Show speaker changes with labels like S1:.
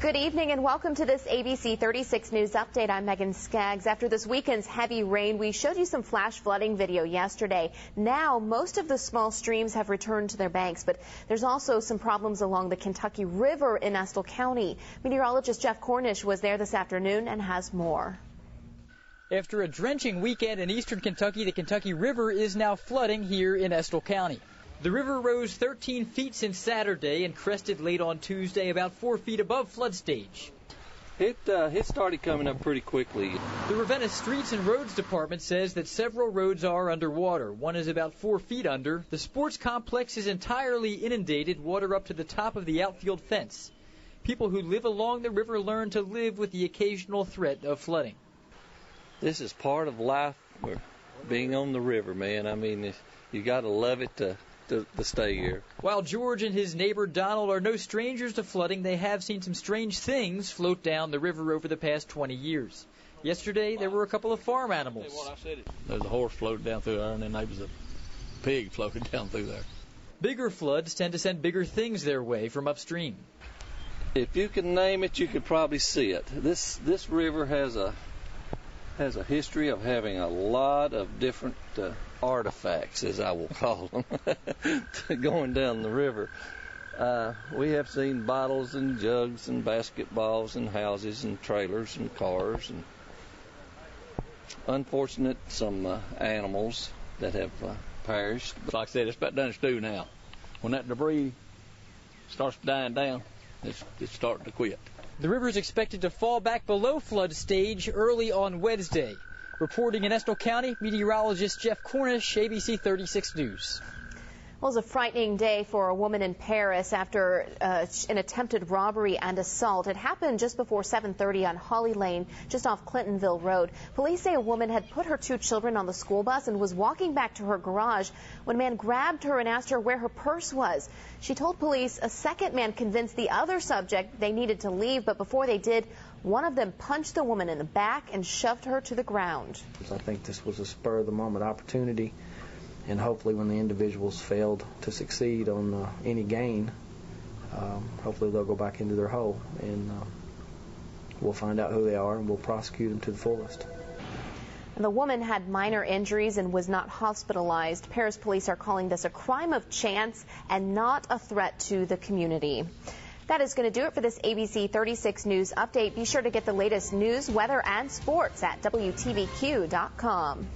S1: Good evening and welcome to this ABC 36 News Update. I'm Megan Skaggs. After this weekend's heavy rain, we showed you some flash flooding video yesterday. Now, most of the small streams have returned to their banks, but there's also some problems along the Kentucky River in Estill County. Meteorologist Jeff Cornish was there this afternoon and has more.
S2: After a drenching weekend in eastern Kentucky, the Kentucky River is now flooding here in Estill County. The river rose 13 feet since Saturday and crested late on Tuesday about 4 feet above flood stage.
S3: It started coming up pretty quickly.
S2: The Ravenna Streets and Roads Department says that several roads are underwater. One is about 4 feet under. The sports complex is entirely inundated, water up to the top of the outfield fence. People who live along the river learn to live with the occasional threat of flooding.
S3: This is part of life, being on the river, man. I mean, you got to love it to stay here.
S2: While George and his neighbor Donald are no strangers to flooding, they have seen some strange things float down the river over the past 20 years. Yesterday, there were a couple of farm animals.
S4: There's a horse floated down through there, and then there was a pig floated down through there.
S2: Bigger floods tend to send bigger things their way from upstream.
S3: If you can name it, you could probably see it. This river has a history of having a lot of different artifacts, as I will call them, going down the river. We have seen bottles and jugs and basketballs and houses and trailers and cars and unfortunate some animals that have perished.
S4: Like I said, it's about done its due now. When that debris starts dying down, it's starting to quit.
S2: The river is expected to fall back below flood stage early on Wednesday. Reporting in Estill County, meteorologist Jeff Cornish, ABC 36 News.
S1: Well, it was a frightening day for a woman in Paris after an attempted robbery and assault. It happened just before 7:30 on Holly Lane, just off Clintonville Road. Police say a woman had put her 2 children on the school bus and was walking back to her garage when a man grabbed her and asked her where her purse was. She told police a second man convinced the other subject they needed to leave, but before they did, one of them punched the woman in the back and shoved her to the ground.
S5: I think this was a spur-of-the-moment opportunity. And hopefully when the individuals failed to succeed on any gain, hopefully they'll go back into their hole, and we'll find out who they are and we'll prosecute them to the fullest.
S1: The woman had minor injuries and was not hospitalized. Paris police are calling this a crime of chance and not a threat to the community. That is going to do it for this ABC 36 News Update. Be sure to get the latest news, weather, and sports at WTVQ.com.